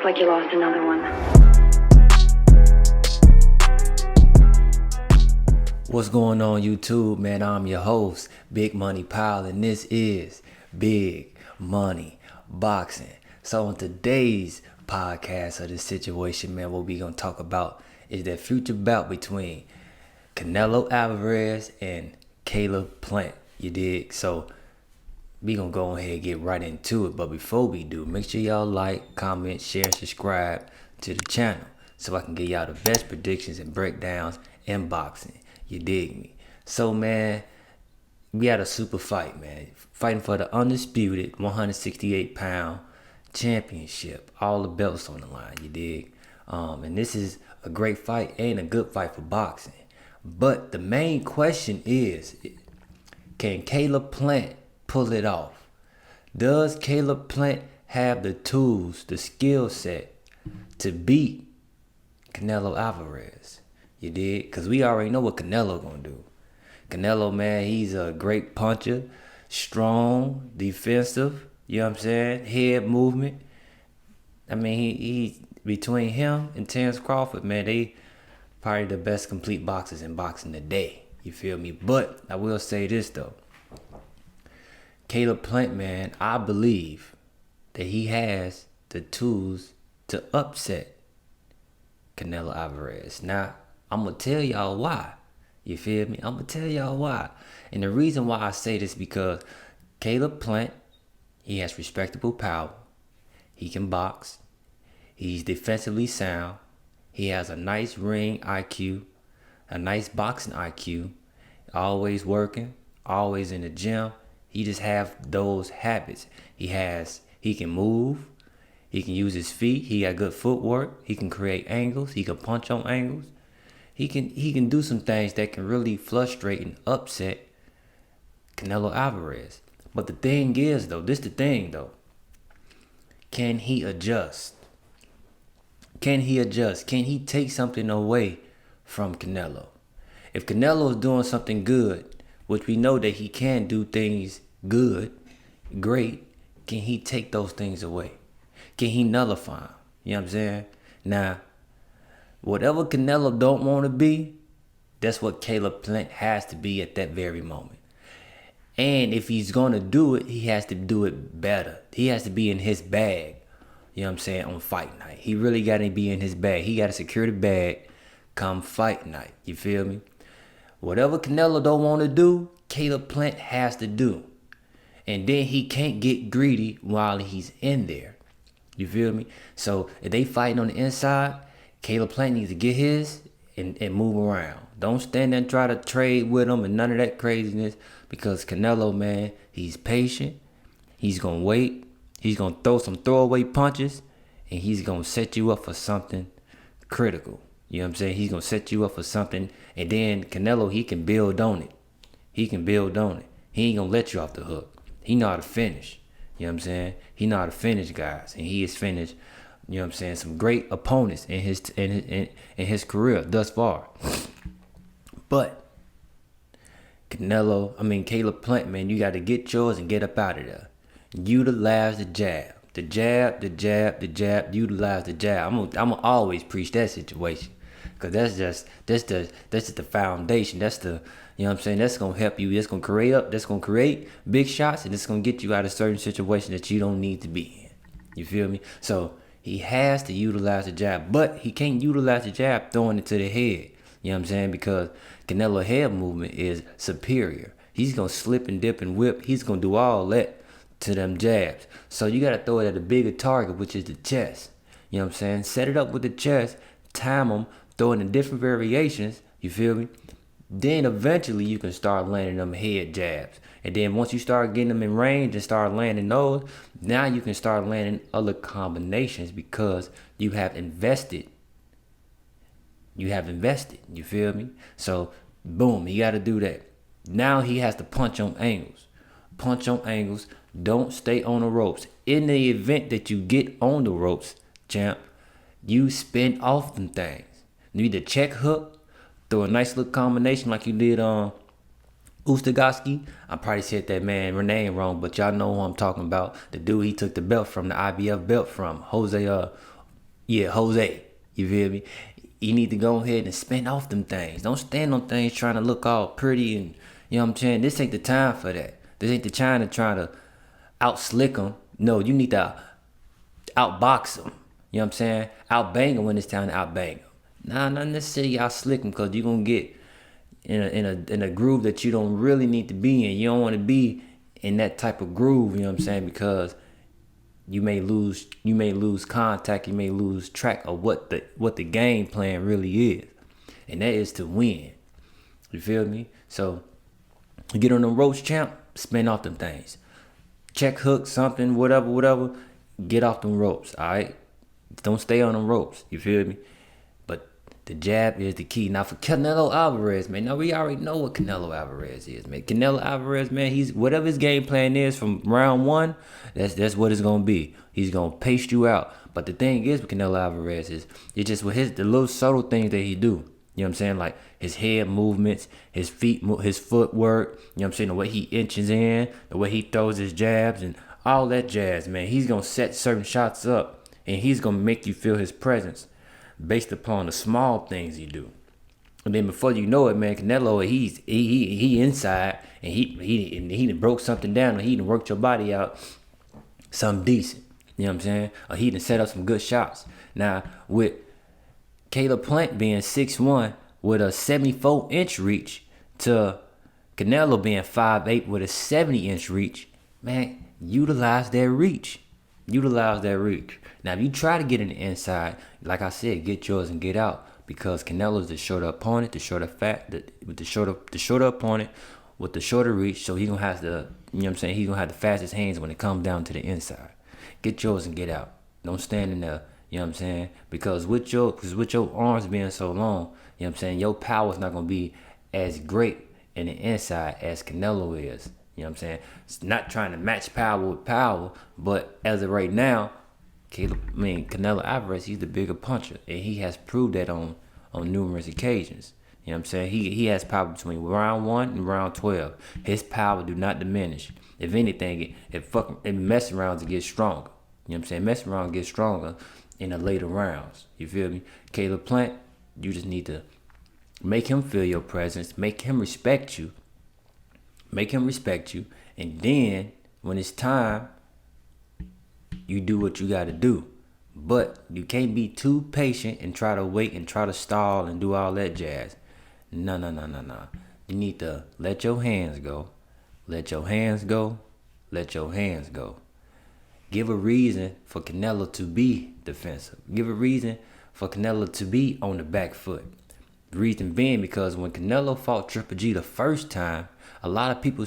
like you lost another one. What's going on YouTube, man? I'm your host, Big Money Pal, and this is Big Money Boxing. So on today's podcast of this situation, man, what we gonna talk about is that future bout between Canelo Alvarez and Caleb Plant. You dig? So we gonna go ahead and get right into it. But before we do, make sure y'all like, comment, share, subscribe to the channel so I can get y'all the best predictions and breakdowns in boxing. You dig me? So, man, we had a super fight, man. Fighting for the undisputed 168-pound championship. All the belts on the line, you dig? And this is a great fight and a good fight for boxing. But the main question is, can Caleb Plant pull it off? Does Caleb Plant have the tools, the skill set to beat Canelo Alvarez? You dig? Because we already know what Canelo gonna do. Canelo, man, he's a great puncher, strong, defensive, you know what I'm saying? Head movement. I mean, he between him and Terence Crawford, man, they probably the best complete boxers in boxing today. You feel me? But I will say this, though. Caleb Plant, man, I believe that he has the tools to upset Canelo Alvarez. Now, I'm going to tell y'all why. You feel me? I'm going to tell y'all why. And the reason why I say this because Caleb Plant, he has respectable power. He can box. He's defensively sound. He has a nice ring IQ, a nice boxing IQ. Always working, always in the gym. He just have those habits. He can move. He can use his feet. He got good footwork. He can create angles. He can punch on angles. He can do some things that can really frustrate and upset Canelo Alvarez. But the thing is, though, can he adjust? Can he adjust? Can he take something away from Canelo? If Canelo is doing something good, which we know that he can do things good, great, can he take those things away? Can he nullify them? You know what I'm saying? Now, whatever Canelo don't want to be, that's what Caleb Plant has to be at that very moment. And if he's going to do it, he has to do it better. He has to be in his bag, you know what I'm saying, on fight night. He really got to be in his bag. He got to secure the bag come fight night. You feel me? Whatever Canelo don't want to do, Caleb Plant has to do. And then he can't get greedy while he's in there. You feel me? So if they fighting on the inside, Caleb Plant needs to get his and move around. Don't stand there and try to trade with him and none of that craziness. Because Canelo, man, he's patient. He's going to wait. He's going to throw some throwaway punches. And he's going to set you up for something critical. You know what I'm saying? He's going to set you up for something. And then Canelo, he can build on it. He ain't going to let you off the hook. He know how to finish. You know what I'm saying? He know how to finish guys. And he has finished, you know what I'm saying, some great opponents in his career thus far. But Caleb Plant, man, you got to get yours and get up out of there. Utilize the jab. The jab, utilize the jab. I'm gonna always preach that situation. Cause that's just the foundation. That's the, you know what I'm saying, that's gonna help you. That's gonna create big shots, and it's gonna get you out of certain situations that you don't need to be in. You feel me? So he has to utilize the jab, but he can't utilize the jab throwing it to the head. You know what I'm saying? Because Canelo head movement is superior. He's gonna slip and dip and whip. He's gonna do all that to them jabs. So you gotta throw it at a bigger target, which is the chest. You know what I'm saying? Set it up with the chest, time them, throw it in different variations. You feel me? Then eventually you can start landing them head jabs. And then once you start getting them in range and start landing those, now you can start landing other combinations because you have invested. You feel me? So, boom, he got to do that. Now he has to punch on angles. Don't stay on the ropes. In the event that you get on the ropes, champ, you spin off them things. You either check hook, throw a nice little combination like you did on Ustagoski. I probably said that man name wrong, but y'all know who I'm talking about. The dude he took the belt from, the IBF belt from, Jose Yeah, Jose. You feel me? You need to go ahead and spin off them things. Don't stand on things trying to look all pretty and you know what I'm saying. This ain't the time for that. This ain't the time to try to out slick them. No, you need to outbox them. You know what I'm saying? Outbang them when it's time to outbang them. Nah, not necessarily out slick them because you're gonna get in a groove that you don't really need to be in. You don't want to be in that type of groove. You know what I'm saying? Because you may lose contact, you may lose track of what the game plan really is, and that is to win. You feel me? So you get on the ropes, champ, spin off them things, check hook something, whatever. Get off them ropes, all right? Don't stay on them ropes. You feel me? But the jab is the key. Now for Canelo Alvarez, man. Now we already know what Canelo Alvarez is, man. Canelo Alvarez, man. He's whatever his game plan is from round one. That's what it's gonna be. He's gonna pace you out. But the thing is with Canelo Alvarez is it's just with the little subtle things that he do. You know what I'm saying? Like his head movements, his feet, his footwork. You know what I'm saying? The way he inches in, the way he throws his jabs, and all that jazz, man. He's gonna set certain shots up, and he's gonna make you feel his presence based upon the small things he do. And then before you know it, man, Canelo, he inside, and he done broke something down, or he done worked your body out, something decent. You know what I'm saying? Or he done set up some good shots. Now with Caleb Plant being 6'1" with a 74-inch reach to Canelo being 5'8" with a 70-inch reach, man, utilize that reach. Now, if you try to get in the inside, like I said, get yours and get out, because Canelo's the shorter opponent, the shorter opponent with the shorter reach, so he gonna have the, you know what I'm saying, he gonna have the fastest hands when it comes down to the inside. Get yours and get out. Don't stand in there, you know what I'm saying? Because with your arms being so long, you know what I'm saying, your power's not gonna be as great in the inside as Canelo is. You know what I'm saying? It's not trying to match power with power, but as of right now, Canelo Alvarez, he's the bigger puncher, and he has proved that on numerous occasions. You know what I'm saying? He has power between round 1 and round 12. His power do not diminish. If anything, it mess around to get stronger. You know what I'm saying? Mess around gets stronger in the later rounds. You feel me? Caleb Plant, you just need to make him feel your presence, make him respect you. And then when it's time, you do what you gotta do. But you can't be too patient and try to wait and try to stall and do all that jazz. No. You need to let your hands go. Give a reason for Canelo to be defensive. Give a reason for Canelo to be on the back foot. The reason being because when Canelo fought Triple G the first time, a lot of people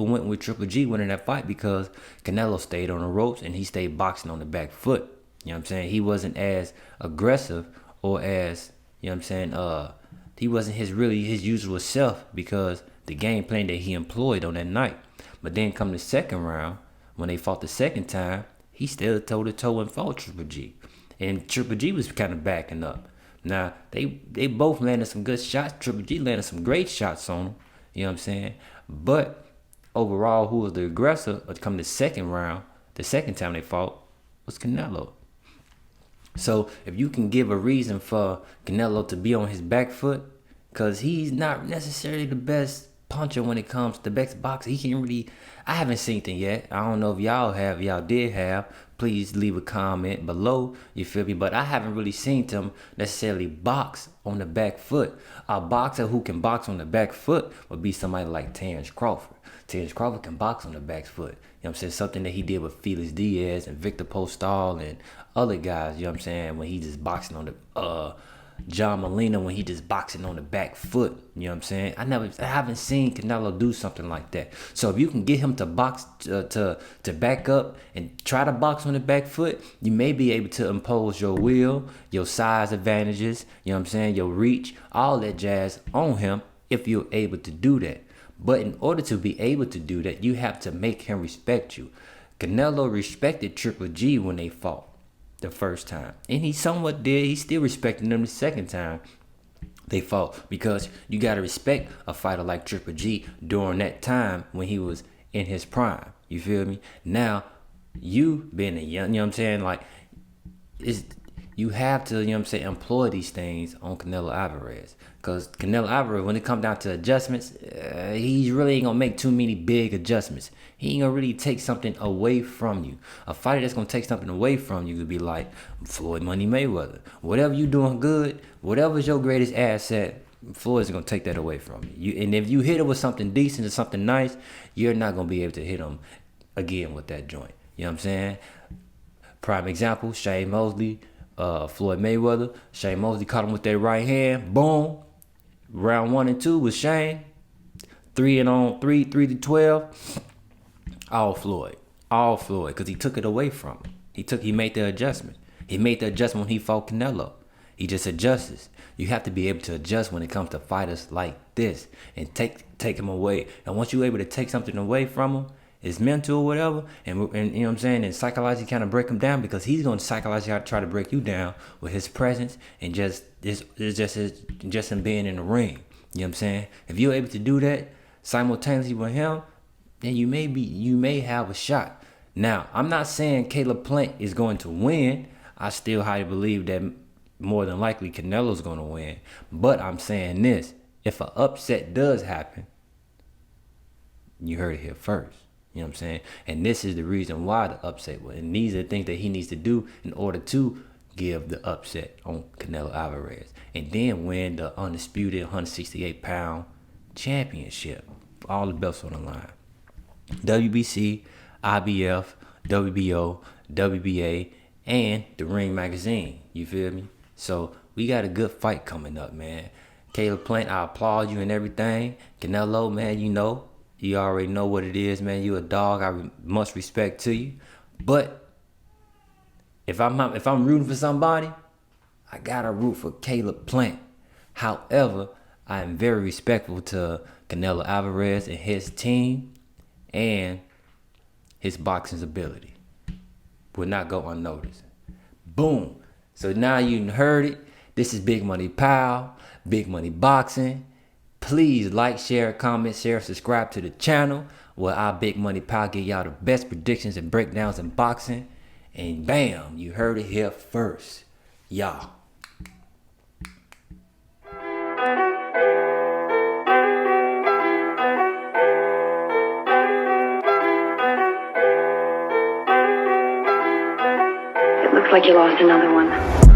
went with Triple G winning that fight because Canelo stayed on the ropes and he stayed boxing on the back foot. You know what I'm saying? He wasn't as aggressive or as, you know what I'm saying, he wasn't his usual self because the game plan that he employed on that night. But then come the second round, when they fought the second time, he still toe-to-toe and fought Triple G. And Triple G was kind of backing up. Now, they both landed some good shots. Triple G landed some great shots on him. You know what I'm saying? But overall, who was the aggressor come the second round, the second time they fought, was Canelo. So if you can give a reason for Canelo to be on his back foot, because he's not necessarily the best puncher when it comes to the best boxer. He can't really, I haven't seen it yet. I don't know if y'all have. If y'all did have, please leave a comment below. You feel me? But I haven't really seen him necessarily box on the back foot. A boxer who can box on the back foot would be somebody like Terrence Crawford. Terrence Crawford can box on the back foot. You know what I'm saying? Something that he did with Felix Diaz and Victor Postol and other guys, you know what I'm saying? When he just boxing on the, John Molina, when he just boxing on the back foot, you know what I'm saying? I haven't seen Canelo do something like that. So if you can get him to box, to back up and try to box on the back foot, you may be able to impose your will, your size advantages, you know what I'm saying? Your reach, all that jazz on him if you're able to do that. But in order to be able to do that, you have to make him respect you. Canelo respected Triple G when they fought the first time, and he somewhat did. He still respected them the second time they fought, because you got to respect a fighter like Triple G during that time when he was in his prime. You feel me? Now, you being a young, you know what I'm saying? Like, you have to, you know what I'm saying, employ these things on Canelo Alvarez. Because Canelo Alvarez, when it comes down to adjustments, he really ain't going to make too many big adjustments. He ain't going to really take something away from you. A fighter that's going to take something away from you would be like Floyd Money Mayweather. Whatever you doing good, whatever's your greatest asset, Floyd's going to take that away from you. And if you hit it with something decent or something nice, you're not going to be able to hit him again with that joint. You know what I'm saying? Prime example, Shane Mosley, Floyd Mayweather. Shane Mosley caught him with that right hand. Boom. Round 1 and 2 was Shane. 3 to 12. All Floyd. Because he took it away from him. He made the adjustment. He made the adjustment when he fought Canelo. He just adjusts. You have to be able to adjust when it comes to fighters like this and take him away. And once you're able to take something away from him, it's mental or whatever, and you know what I'm saying, and psychologically kind of break him down, because he's going to psychologically try to break you down with his presence and just him being in the ring. You know what I'm saying? If you're able to do that simultaneously with him, then you may have a shot. Now, I'm not saying Caleb Plant is going to win. I still highly believe that more than likely Canelo's going to win. But I'm saying this: if an upset does happen, you heard it here first. You know what I'm saying? And this is the reason why the upset was. And these are the things that he needs to do in order to give the upset on Canelo Alvarez. And then win the undisputed 168-pound championship. All the belts on the line. WBC, IBF, WBO, WBA, and the Ring Magazine. You feel me? So we got a good fight coming up, man. Caleb Plant, I applaud you and everything. Canelo, man, you already know what it is, man. You a dog. I much respect to you. But if I'm rooting for somebody, I gotta root for Caleb Plant. However, I am very respectful to Canelo Alvarez and his team and his boxing ability. Will not go unnoticed. Boom. So now you heard it. This is Big Money Pal, Big Money Boxing. Please like, share, comment, share, subscribe to the channel where our Big Money Pal get y'all the best predictions and breakdowns in boxing. And bam, you heard it here first. Y'all. It looks like you lost another one.